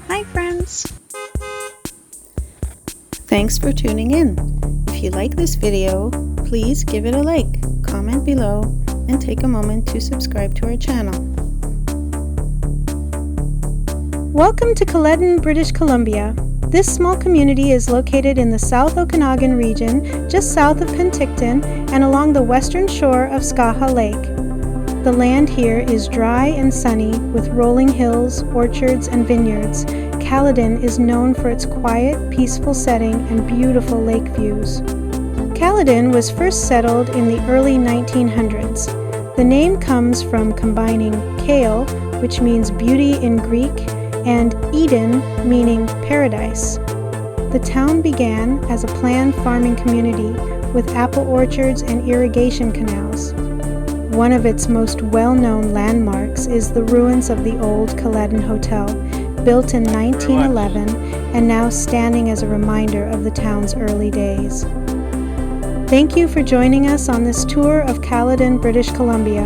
Hi friends! Thanks for tuning in. If you like this video, please give it a like, comment below, and take a moment to subscribe to our channel. Welcome to Kaleden, British Columbia. This small community is located in the South Okanagan region, just south of Penticton and along the western shore of Skaha Lake. The land here is dry and sunny with rolling hills, orchards, and vineyards. Kaleden is known for its quiet, peaceful setting and beautiful lake views. Kaleden was first settled in the early 1900s. The name comes from combining Kale, which means beauty in Greek, and Eden, meaning paradise. The town began as a planned farming community with apple orchards and irrigation canals. One of its most well-known landmarks is the ruins of the old Kaleden Hotel, built in 1911 and now standing as a reminder of the town's early days. Thank you for joining us on this tour of Kaleden, British Columbia.